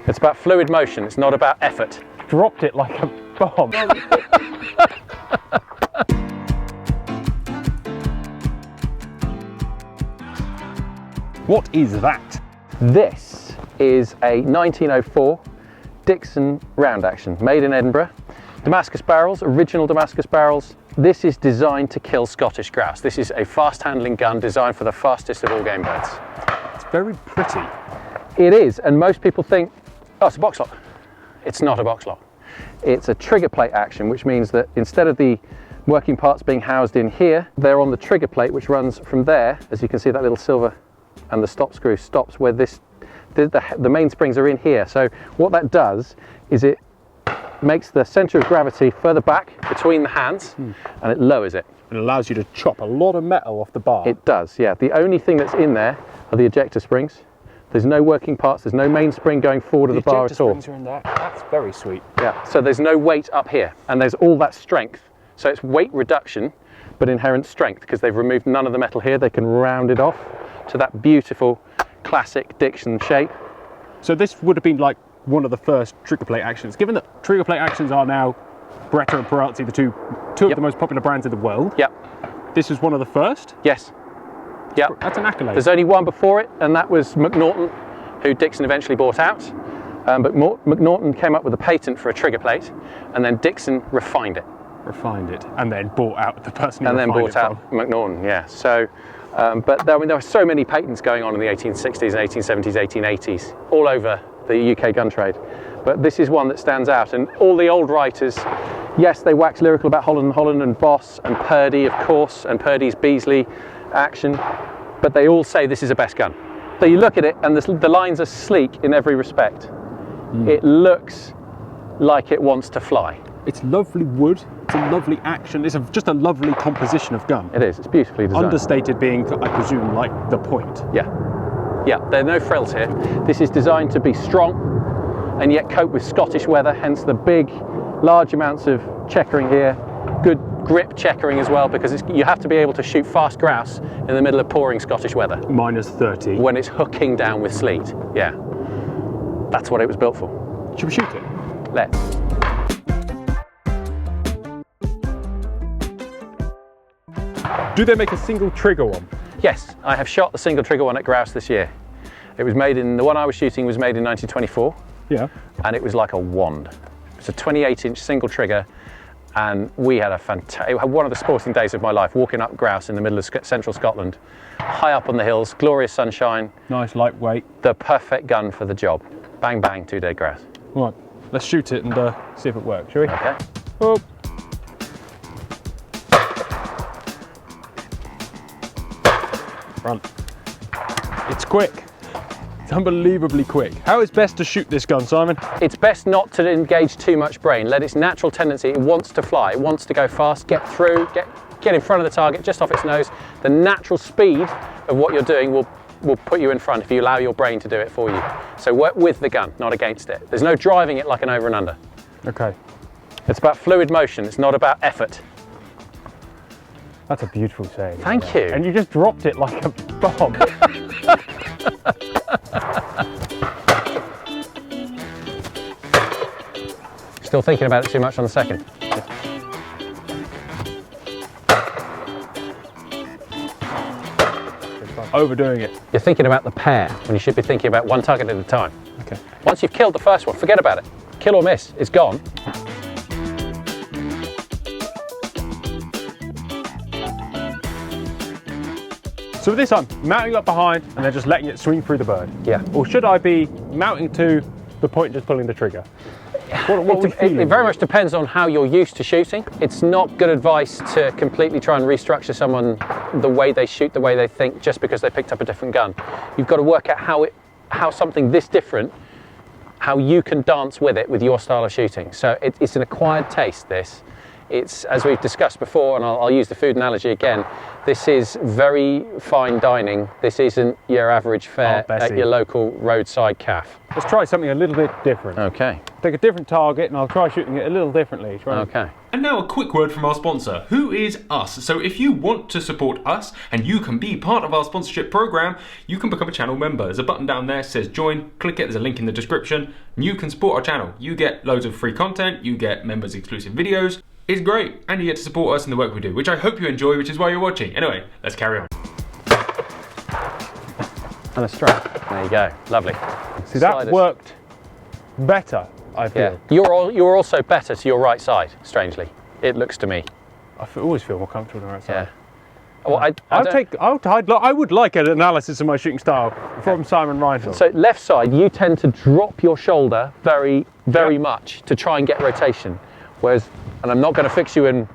It's about fluid motion, it's not about effort. Dropped it like a bomb. What is that? This is a 1904 Dickson round action, made in Edinburgh. Damascus barrels, original Damascus barrels. This is designed to kill Scottish grouse. This is a fast handling gun designed for the fastest of all game birds. It's very pretty. It is, and most people think, oh, it's a box lock. It's not a box lock. It's a trigger plate action, which means that instead of the working parts being housed in here, they're on the trigger plate, which runs from there. As you can see, that little silver and the stop screw stops where the mainsprings are in here. So what that does is it makes the center of gravity further back between the hands and it lowers it. It allows you to chop a lot of metal off the bar. It does, yeah. The only thing that's in there are the ejector springs. There's no working parts, there's no mainspring going forward of the bar at all. The ejector springs are in there. That's very sweet. Yeah, so there's no weight up here and there's all that strength. So it's weight reduction but inherent strength because they've removed none of the metal here. They can round it off to that beautiful classic Dickson shape. So this would have been like one of the first trigger plate actions. Given that trigger plate actions are now Beretta and Perazzi, the two of the most popular brands in the world. Yep. This is one of the first? Yes. Yep. That's an accolade. There's only one before it, and that was McNaughton, who Dickson eventually bought out. But McNaughton came up with a patent for a trigger plate, and then Dickson refined it. And then bought out the person who and then refined bought out from. McNaughton, yeah. So, but there were so many patents going on in the 1860s and 1870s, 1880s, all over the UK gun trade. But this is one that stands out, and all the old writers, yes, they wax lyrical about Holland and Boss and Purdy, of course, and Purdy's Beasley action, but they all say this is a best gun. So you look at it and the lines are sleek in every respect. It looks like it wants to fly. It's lovely wood, it's a lovely action, it's just a lovely composition of gun. It is, it's beautifully designed. Understated being, I presume, like the point. Yeah, there are no frills here. This is designed to be strong and yet cope with Scottish weather, hence the big, large amounts of checkering here. Good grip checkering as well, because you have to be able to shoot fast grouse in the middle of pouring Scottish weather. -30. When it's hooking down with sleet, yeah. That's what it was built for. Should we shoot it? Let's. Do they make a single trigger one? Yes, I have shot the single trigger one at grouse this year. It was made the one I was shooting was made in 1924. Yeah. And it was like a wand. It's a 28-inch single trigger, and we had one of the sporting days of my life, walking up grouse in the middle of central Scotland, high up on the hills, glorious sunshine. Nice, lightweight. The perfect gun for the job. Bang, bang, 2 dead grouse. Right, let's shoot it and see if it works, shall we? Okay. Oh. Run. It's quick. It's unbelievably quick. How is best to shoot this gun, Simon? It's best not to engage too much brain. Let its natural tendency, it wants to fly, it wants to go fast, get through, get in front of the target, just off its nose. The natural speed of what you're doing will put you in front if you allow your brain to do it for you. So work with the gun, not against it. There's no driving it like an over and under. Okay. It's about fluid motion, it's not about effort. That's a beautiful saying. Thank you. And you just dropped it like a bomb. Still thinking about it too much on the second. Overdoing it. You're thinking about the pair when you should be thinking about one target at a time. Okay. Once you've killed the first one, forget about it. Kill or miss, it's gone. So with this, I'm mounting up behind and then just letting it swing through the bird. Yeah. Or should I be mounting to the point and just pulling the trigger? What are we feeling? It very much depends on how you're used to shooting. It's not good advice to completely try and restructure someone the way they shoot, the way they think, just because they picked up a different gun. You've got to work out how something this different, how you can dance with it with your style of shooting. So it's an acquired taste, this. It's, as we've discussed before, and I'll use the food analogy again, this is very fine dining. This isn't your average fare at your local roadside cafe. Let's try something a little bit different. Okay. Take a different target and I'll try shooting it a little differently. Okay. And now a quick word from our sponsor. Who is us? So if you want to support us and you can be part of our sponsorship program, you can become a channel member. There's a button down there that says join. Click it. There's a link in the description. And you can support our channel. You get loads of free content. You get members exclusive videos. It's great. And you get to support us in the work we do, which I hope you enjoy, which is why you're watching. Anyway, let's carry on. And a strap. There you go. Lovely. See, that worked better, I feel. Yeah. You're also better to your right side, strangely. It looks to me. Always feel more comfortable on the right side. Yeah. Well, I would like an analysis of my shooting style from Simon Reinhold. So left side, you tend to drop your shoulder very, very much to try and get rotation. Whereas, and I'm not going to fix you in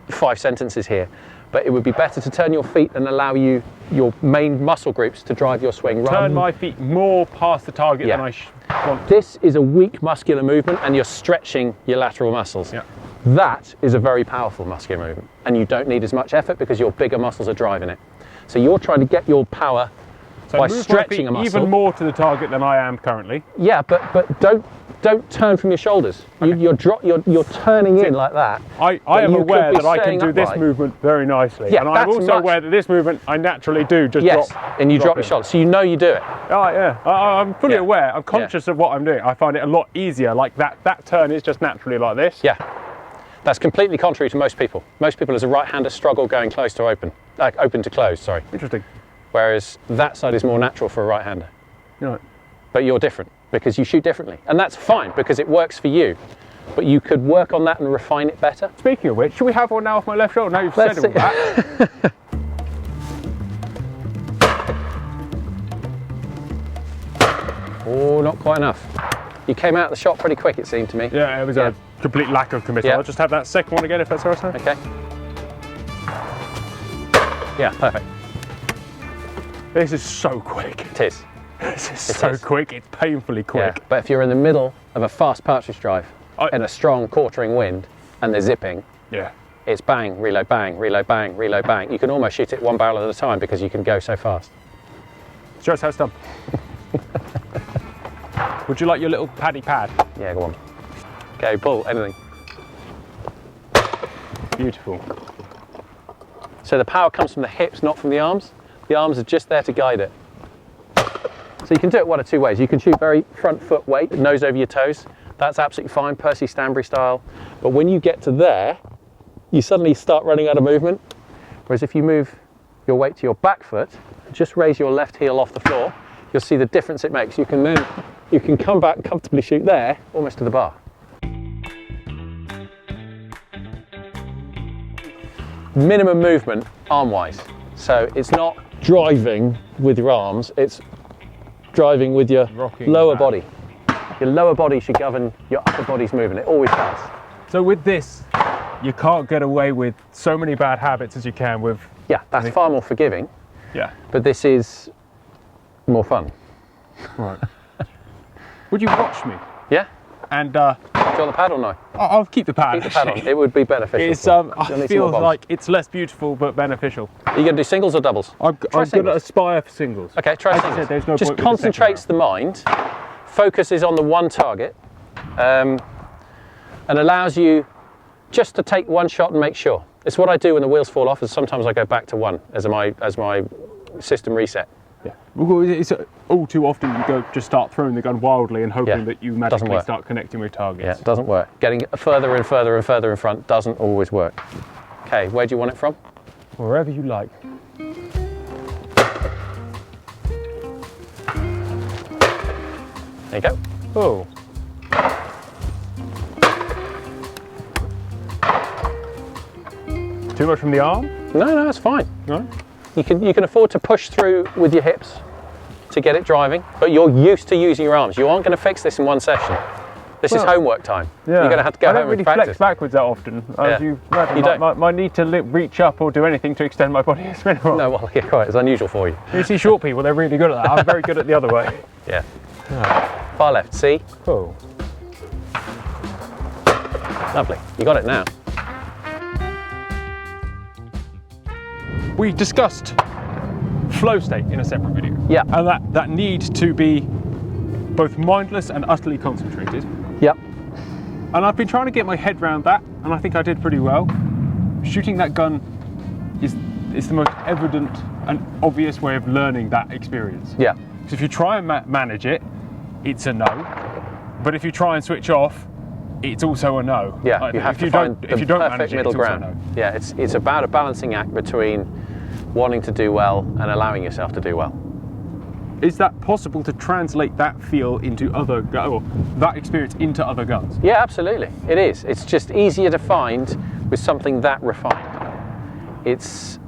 5 sentences here, but it would be better to turn your feet and allow your main muscle groups to drive your swing. Turn my feet more past the target than I want. This is a weak muscular movement and you're stretching your lateral muscles. Yeah. That is a very powerful muscular movement and you don't need as much effort because your bigger muscles are driving it. So you're trying to get your power by stretching a muscle. Even more to the target than I am currently. Yeah, but don't turn from your shoulders. Okay. You're turning in like that. I am aware that I can do this movement very nicely. Yeah, and I'm also aware that this movement I naturally do just drop. And you drop your shoulders, so you know you do it. Oh yeah, I'm fully aware. I'm conscious of what I'm doing. I find it a lot easier. Like that turn is just naturally like this. Yeah. That's completely contrary to most people. Most people as a right-hander struggle going close to open. Open to close, sorry. Interesting. Whereas that side is more natural for a right-hander. Right. But you're different because you shoot differently. And that's fine because it works for you. But you could work on that and refine it better. Speaking of which, should we have one now off my left shoulder? Now you've said all that. Oh, not quite enough. You came out of the shot pretty quick, it seemed to me. Yeah, it was a complete lack of committal. I'll just have that second one again if that's all right. Okay. Yeah, perfect. This is so quick. It is. This is so quick, it's painfully quick. Yeah, but if you're in the middle of a fast partridge drive in a strong quartering wind and they're zipping, it's bang, reload, bang, reload, bang, reload, bang. You can almost shoot it one barrel at a time because you can go so fast. Show us how it's done. Would you like your little paddy pad? Yeah, go on. Okay, pull, anything. Beautiful. So the power comes from the hips, not from the arms. The arms are just there to guide it. So you can do it one of two ways. You can shoot very front foot weight, nose over your toes. That's absolutely fine, Percy Stanbury style. But when you get to there, you suddenly start running out of movement. Whereas if you move your weight to your back foot, just raise your left heel off the floor, you'll see the difference it makes. You can come back, comfortably shoot there, almost to the bar. Minimum movement arm-wise. So it's not driving with your arms, it's driving with your lower body. Your lower body should govern your upper body's movement. It always does. So with this, you can't get away with so many bad habits as you can with... Yeah, that's far more forgiving. Yeah. But this is more fun. Right. Would you watch me? Yeah. And do you want the pad or no? I'll keep the pad. Keep the pad on. It would be beneficial. It's I feel like it's less beautiful but beneficial. Are you going to do singles or doubles? I'm going to aspire for singles. Okay, try singles. Said, there's no just concentrates the mind, focuses on the one target, and allows you just to take one shot and make sure. It's what I do when the wheels fall off. Is sometimes I go back to one as my system reset. Yeah. Well, it's all too often you just start throwing the gun wildly and hoping that you magically start connecting with targets. Yeah, it doesn't work. Getting further and further and further in front doesn't always work. Okay, where do you want it from? Wherever you like. There you go. Oh. Too much from the arm? No, it's fine. No? You can afford to push through with your hips to get it driving, but you're used to using your arms. You aren't going to fix this in one session. This is homework time. Yeah. You're going to have to go home and practice. I don't really flex backwards that often. As you imagine, you don't. My need to reach up or do anything to extend my body is minimal. No, well, yeah, quite. It's unusual for you. You see short people, they're really good at that. I'm very good at the other way. Yeah. Far left, see? Oh. Lovely. You got it now. we discussed flow state in a separate video. Yeah. And that need to be both mindless and utterly concentrated. Yep. And I've been trying to get my head around that, and I think I did pretty well. Shooting that gun is the most evident and obvious way of learning that experience. Yeah. So if you try and manage it, it's a no. But if you try and switch off, it's also a no. Yeah, Like, you have if to you find don't, the if you don't perfect manage it, middle it's also a ground. no. Yeah, it's about a balancing act between wanting to do well and allowing yourself to do well. Is that possible to translate that feel into other, or that experience into other guns? Yeah, absolutely. It is. It's just easier to find with something that refined. It's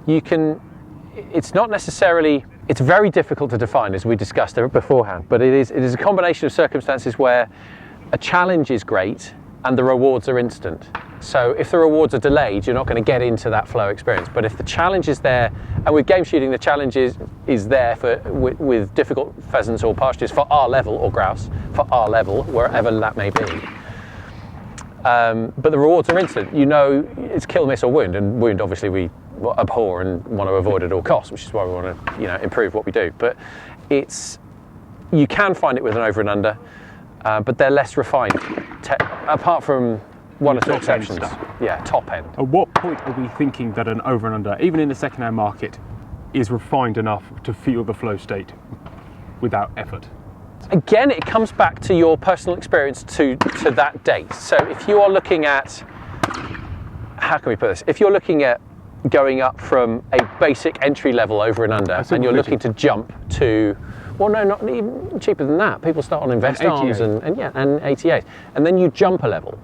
not necessarily, it's very difficult to define, as we discussed beforehand, but it is a combination of circumstances where a challenge is great and the rewards are instant. So if the rewards are delayed, you're not going to get into that flow experience. But if the challenge is there, and with game shooting, the challenge is there with difficult pheasants or partridges for our level, or grouse for our level, wherever that may be. But the rewards are instant. You know, it's kill, miss, or wound, and wound obviously we abhor and want to avoid at all costs, which is why we want to, improve what we do. But you can find it with an over and under, but they're less refined, apart from one or two exceptions. Yeah, top end. At what point are we thinking that an over and under, even in the second-hand market, is refined enough to feel the flow state without effort? Again, it comes back to your personal experience to that date. So if you are looking at, how can we put this? If you're looking at going up from a basic entry level over and under, and you're looking to jump to, well, no, not even cheaper than that. People start on invest arms and 88, and then you jump a level,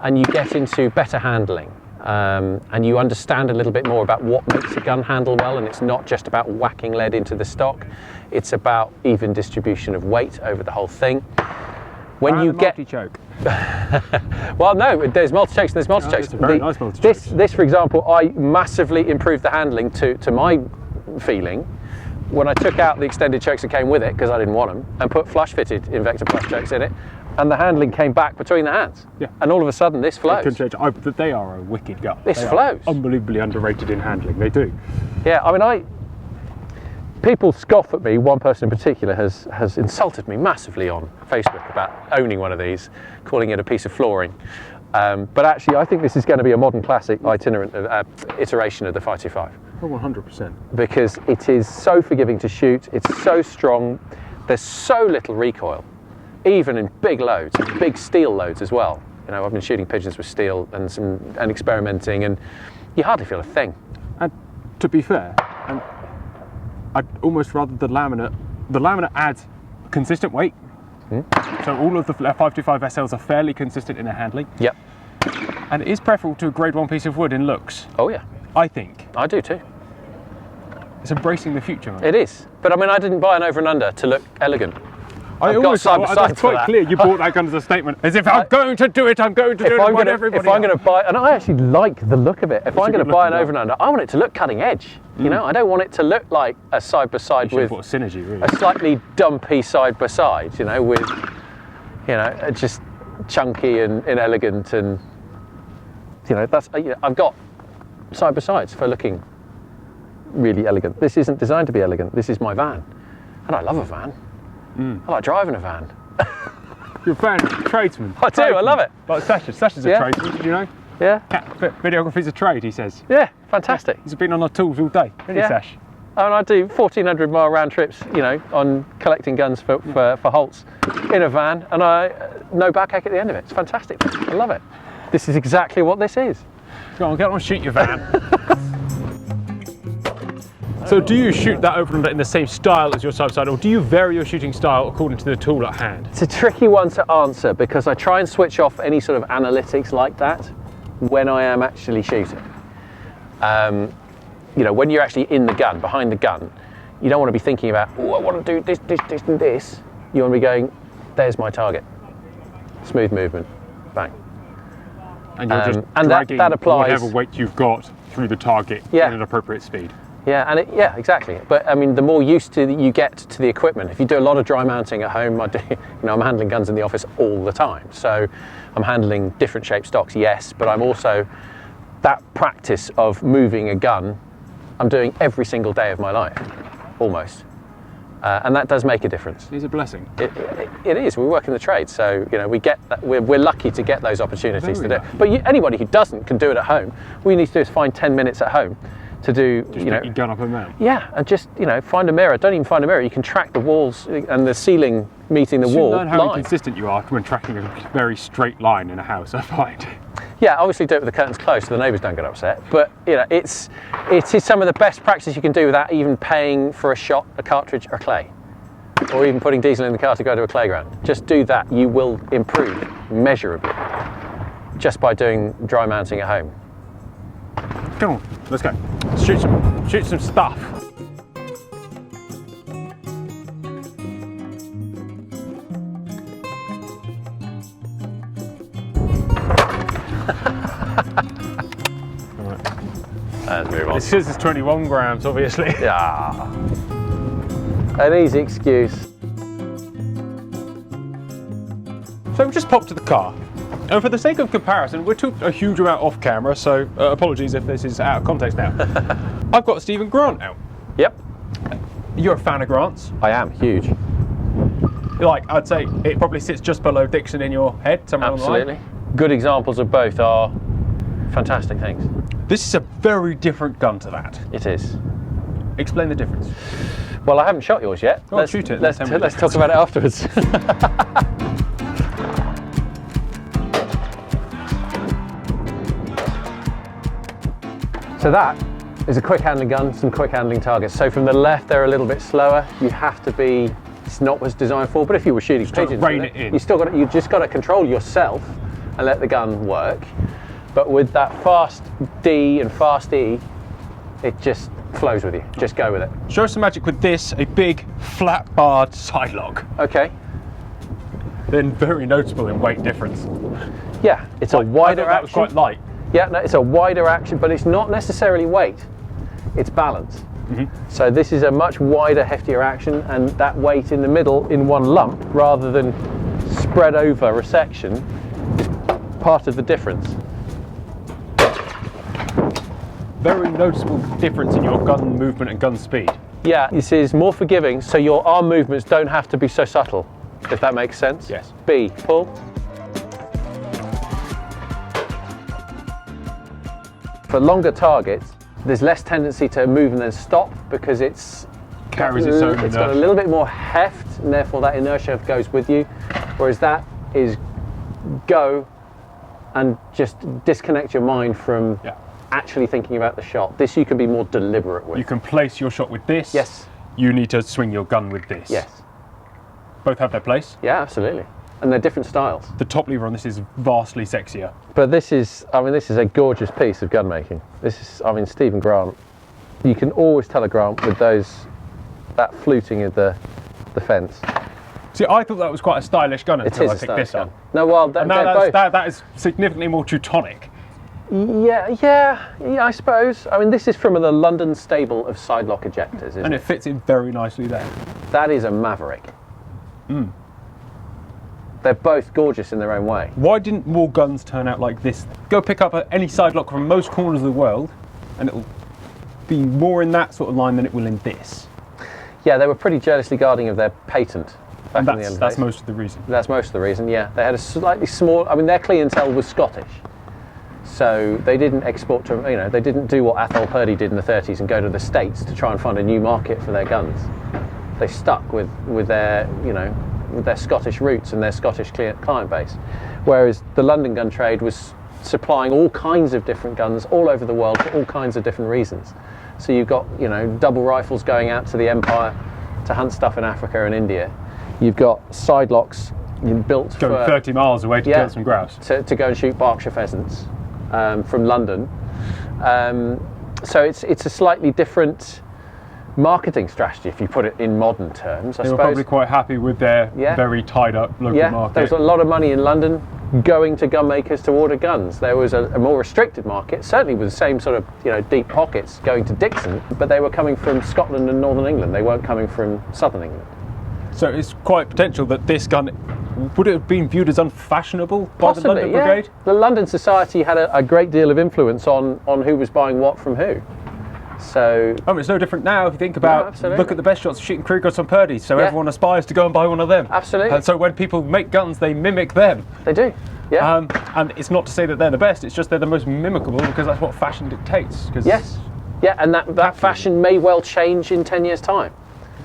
and you get into better handling, and you understand a little bit more about what makes a gun handle well, and it's not just about whacking lead into the stock. It's about even distribution of weight over the whole thing. When you get multi-choke. Well, no, there's multi-chokes and there's multi-chokes. It's a very nice multi-choke. This, for example, I massively improved the handling to my feeling when I took out the extended chokes that came with it, because I didn't want them, and put flush-fitted Invector Plus chokes in it, and the handling came back between the hands. Yeah. And all of a sudden, this flows. They are a wicked gun. This flows. Unbelievably underrated in handling. They do. Yeah, I mean, people scoff at me. One person in particular has insulted me massively on Facebook about owning one of these, calling it a piece of flooring. But actually, I think this is going to be a modern classic iteration of the 525. Oh, 100%. Because it is so forgiving to shoot, it's so strong, there's so little recoil, even in big loads, big steel loads as well. I've been shooting pigeons with steel and experimenting, and you hardly feel a thing. And to be fair, and I'd almost rather the laminate adds consistent weight. So all of the 525 SLs are fairly consistent in their handling. Yep. And it is preferable to a grade 1 piece of wood in looks. Oh yeah. I think. I do too. It's embracing the future, man. It is. But I mean, I didn't buy an over and under to look elegant. That's quite clear. You bought that gun as a statement, as if I'm going to do it. I'm going to do it. If I'm going to buy, and I actually like the look of it. If I'm going to buy an over and under, I want it to look cutting edge. I don't want it to look like a side by side with synergy, really. A slightly dumpy side by side. With just chunky and inelegant, and that's I've got side by sides for looking really elegant. This isn't designed to be elegant. This is my van, and I love a van. I like driving a van. You're a fan, tradesman. I do, I love it. Like Sasha. Sasha's a tradesman, did you know? Yeah. Videography's a trade, he says. Yeah, fantastic. He's been on our tools all day, isn't he, Sash? And I do 1,400-mile round trips, on collecting guns for Holtz in a van, and no backache at the end of it. It's fantastic. I love it. This is exactly what this is. Go on, get on, shoot your van. So do you shoot that over and under in the same style as your side-by-side, or do you vary your shooting style according to the tool at hand? It's a tricky one to answer, because I try and switch off any sort of analytics like that when I am actually shooting. When you're actually in the gun, behind the gun, you don't want to be thinking about, I want to do this, and this. You want to be going, there's my target. Smooth movement, bang. And you're just dragging that applies, whatever weight you've got through the target at an appropriate speed. Yeah, exactly. But I mean, the more used to you get to the equipment, if you do a lot of dry mounting at home, I'm handling guns in the office all the time. So I'm handling different shaped stocks, yes, but I'm also that practice of moving a gun, I'm doing every single day of my life, almost. And that does make a difference. It's a blessing. It is. We work in the trade, so we get that. We're lucky to get those opportunities Very to do it. lucky. But anybody who doesn't can do it at home. All you need to do is find 10 minutes at home to do. Just get your gun up and down. Yeah, and just find a mirror. Don't even find a mirror. You can track the walls and the ceiling meeting the wall. Learn how live. inconsistent you are when tracking a very straight line in a house. I find. Yeah, obviously do it with the curtains closed so the neighbours don't get upset. But it is some of the best practice you can do without even paying for a shot, a cartridge, or clay, or even putting diesel in the car to go to a playground. Just do that. You will improve measurably just by doing dry mounting at home. Come on, let's go. Shoot some stuff. Let's move on. It says it's 21 grams, obviously. Yeah. An easy excuse. So we just popped to the car. And for the sake of comparison, we took a huge amount off camera, so apologies if this is out of context now. I've got Stephen Grant out. Yep. You're a fan of Grant's. I am huge. Like, I'd say it probably sits just below Dickson in your head, somewhere along the line. Absolutely. Good examples of both are fantastic things. This is a very different gun to that. It is. Explain the difference. Well, I haven't shot yours yet. Oh, shoot it. Let's Tell me the talk difference. about it afterwards. So that is a quick handling gun, some quick handling targets. So from the left, they're a little bit slower. You have to be. It's not what's designed for. But if you were shooting gotta pigeons, rein with it in. you just got to control yourself and let the gun work. But with that fast D and fast E, it just flows with you. Just go with it. Show us some magic with this, a big flat barred side lock. Okay. Then very noticeable in weight difference. Yeah, it's a Like, I wider thought that was action. quite light. Yeah, no, it's a wider action, but it's not necessarily weight. It's balance. So this is a much wider, heftier action, and that weight in the middle in one lump, rather than spread over a section, is part of the difference. Very noticeable difference in your gun movement and gun speed. Yeah, this is more forgiving, so your arm movements don't have to be so subtle, if that makes sense. Yes. B, pull. For longer targets, there's less tendency to move and then stop because it's Carries its own it's got a inertia. little bit more heft, and therefore that inertia goes with you. Whereas that is go and just disconnect your mind from Yeah. actually thinking about the shot. This you can be more deliberate with. You can place your shot with this. Yes. You need to swing your gun with this. Yes. Both have their place. Yeah, absolutely. And they're different styles. The top lever on this is vastly sexier. But this is a gorgeous piece of gun making. This is, Stephen Grant. You can always tell a Grant with that fluting of the fence. See, I thought that was quite a stylish gun It until is I a picked stylish this gun. up. No, well, And now they're both. that is significantly more Teutonic. Yeah, I suppose. This is from the London stable of side lock ejectors, isn't And it? it fits in very nicely there. That is a Maverick. They're both gorgeous in their own way. Why didn't more guns turn out like this? Go pick up any side lock from most corners of the world, and it'll be more in that sort of line than it will in this. Yeah, they were pretty jealously guarding of their patent back And in the end. that's most of the reason. That's most of the reason, yeah. They had a slightly small, their clientele was Scottish. So they didn't export to, they didn't do what Athol Purdy did in the 30s and go to the States to try and find a new market for their guns. They stuck with their, with their Scottish roots and their Scottish client base. Whereas the London gun trade was supplying all kinds of different guns all over the world for all kinds of different reasons. So you've got, double rifles going out to the Empire to hunt stuff in Africa and India. You've got side locks built Going for 30 miles away to kill some grouse. to go and shoot Berkshire pheasants from London. So it's a slightly different marketing strategy if you put it in modern terms, I They were suppose. probably quite happy with their very tied up local market. There was a lot of money in London going to gun makers to order guns. There was a more restricted market, certainly with the same sort of deep pockets going to Dickson, but they were coming from Scotland and Northern England. They weren't coming from Southern England. So it's quite potential that this gun would it have been viewed as unfashionable by Possibly, the London yeah. Brigade? The London Society had a great deal of influence on who was buying what from who. So It's no different now if you think about, absolutely. look at the best shots of shooting Krugers on Purdy's, so Yeah. everyone aspires to go and buy one of them. Absolutely. And so when people make guns, they mimic them. they do. Yeah. And it's not to say that they're the best, it's just they're the most mimicable because that's what fashion dictates. 'Cause Yes. Yeah, and that fashion may well change in 10 years' time.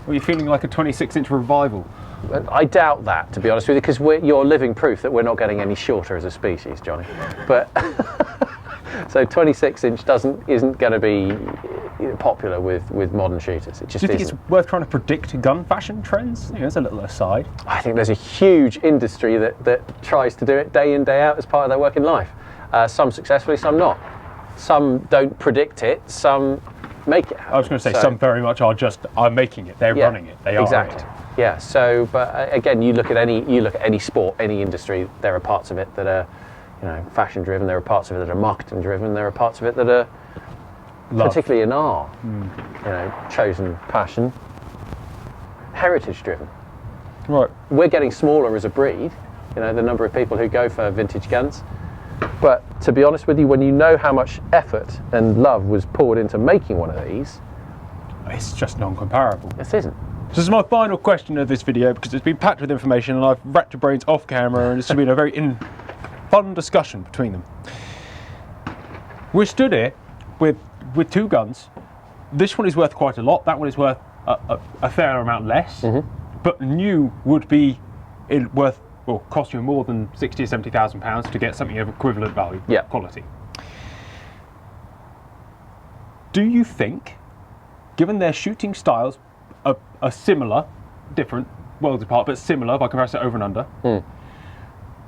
Well, you're feeling like a 26-inch revival. I doubt that, to be honest with you, because you're living proof that we're not getting any shorter as a species, Johnny. But so 26-inch isn't going to be popular with modern shooters. It just Do you think isn't. it's worth trying to predict gun fashion trends? There's a little aside. I think there's a huge industry that tries to do it day in, day out as part of their working life. Some successfully, some not. Some don't predict it, some make it happen. I was going to say some very much are making it. They're running it. They are exactly. it. Yeah. So, but again, you look at any sport, any industry. There are parts of it that are, fashion driven. There are parts of it that are marketing driven. There are parts of it that are, particularly in our, chosen passion, heritage driven. Right. We're getting smaller as a breed. The number of people who go for vintage guns. But to be honest with you, when you know how much effort and love was poured into making one of these, It's just non-comparable. this isn't. This is my final question of this video because it's been packed with information and I've racked your brains off camera and it's been a very fun discussion between them. We're stood here with two guns. This one is worth quite a lot. That one is worth a fair amount less. Mm-hmm. But new would be cost you more than £60,000 or £70,000 to get something of equivalent value, quality. Do you think, given their shooting styles are similar, different, worlds apart, but similar by comparison over and under,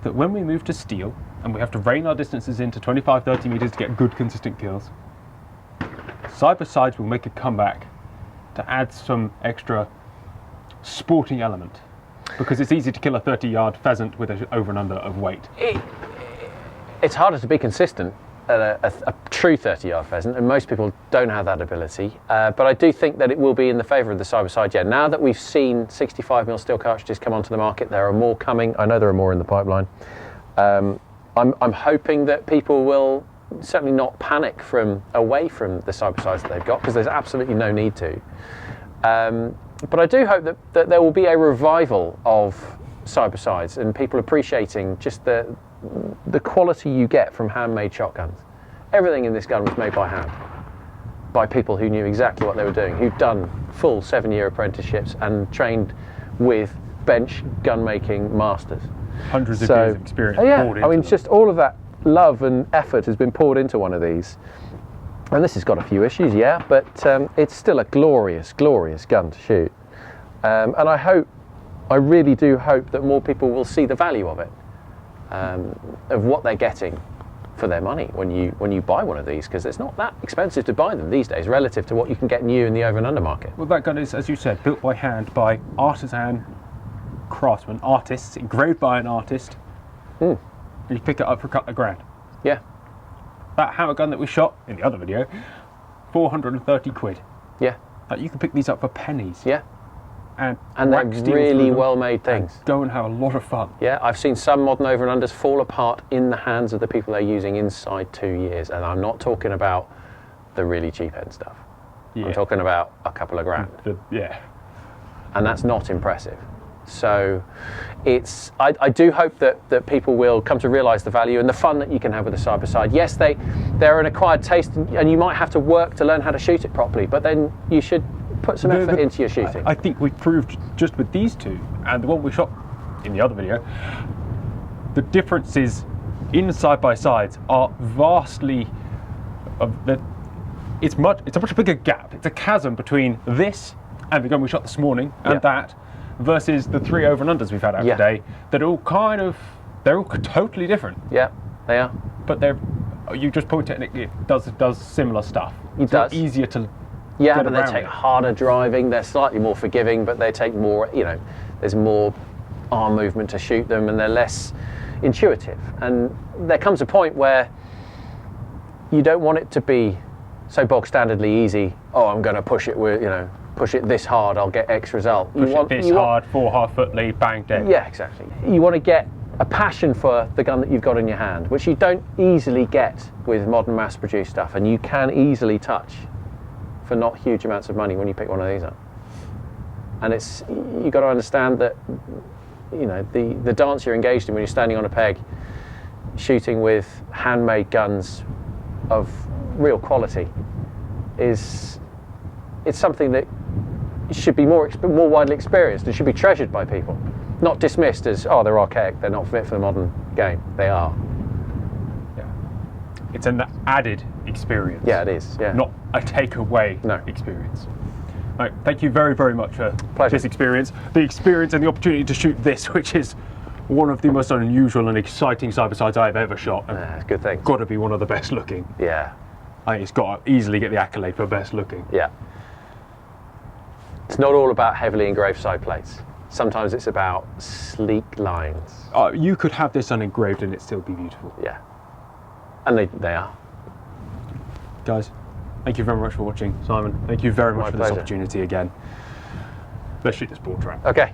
that when we move to steel and we have to rein our distances into 25, 30 metres to get good, consistent kills, side-by-sides will make a comeback to add some extra sporting element? Because it's easy to kill a 30-yard pheasant with an over and under of weight. It's harder to be consistent at a true 30-yard pheasant, and most people don't have that ability. But I do think that it will be in the favour of the side-by-side. Yeah, now that we've seen 65mm steel cartridges come onto the market, there are more coming. I know there are more in the pipeline. I'm hoping that people will certainly not panic away from the side-by-sides that they've got, because there's absolutely no need to. But I do hope that there will be a revival of side-by-sides and people appreciating just the quality you get from handmade shotguns. Everything in this gun was made by hand, by people who knew exactly what they were doing, who'd done full 7-year apprenticeships and trained with bench gun-making masters. Hundreds of years of experience poured into them. Just all of that love and effort has been poured into one of these. And this has got a few issues, but it's still a glorious, glorious gun to shoot. And I really do hope that more people will see the value of it, of what they're getting for their money when you buy one of these, because it's not that expensive to buy them these days relative to what you can get new in the over and under market. Well, that gun is, as you said, built by hand by artisan craftsmen, artists, engraved by an artist. And you pick it up for a couple of grand. Yeah. That hammer gun that we shot in the other video, 430 quid. Yeah. You can pick these up for pennies. Yeah. And they're rack steel really through them well made things. and go and have a lot of fun. Yeah, I've seen some modern over and unders fall apart in the hands of the people they're using inside 2 years, and I'm not talking about the really cheap end stuff. I'm talking about a couple of grand. And that's not impressive. So I do hope that people will come to realise the value and the fun that you can have with a side-by-side. Yes, they're an acquired taste, and you might have to work to learn how to shoot it properly, but then you should put some effort into your shooting. I think we proved just with these two, and the one we shot in the other video, the differences in side-by-sides are vastly... It's a much bigger gap. It's a chasm between this and the gun we shot this morning and that, versus the 3 over and unders we've had out today, that are all they're all totally different. Yeah, they are. But you just point at it, it does similar stuff. It does. Easier to Yeah, get but they around take it. harder driving. They're slightly more forgiving, but they take more, there's more arm movement to shoot them, and they're less intuitive. And there comes a point where you don't want it to be so bog standardly easy. Oh, I'm going to push it with, push it this hard, I'll get X result. Push it this hard, 4 half-foot lead, bang, dead. Yeah, exactly. You want to get a passion for the gun that you've got in your hand, which you don't easily get with modern mass-produced stuff, and you can easily touch for not huge amounts of money when you pick one of these up. And you've got to understand that, you know, the dance you're engaged in when you're standing on a peg, shooting with handmade guns of real quality, it's something that should be more widely experienced and should be treasured by people, not dismissed as, oh, they're archaic, they're not fit for the modern game. They are. Yeah. It's an added experience. Yeah, it is. Yeah. Not a takeaway experience. Right, thank you very, very much for this experience. The experience and the opportunity to shoot this, which is one of the most unusual and exciting side-by-sides I've ever shot. It's a good thing. Got to be one of the best looking. Yeah. I think it's got to easily get the accolade for best looking. Yeah. It's not all about heavily engraved side plates. Sometimes it's about sleek lines. You could have this unengraved and it'd still be beautiful. Yeah. And they are. Guys, thank you very much for watching. Simon, thank you very much for this pleasure. opportunity again. Let's shoot this portrait. Okay.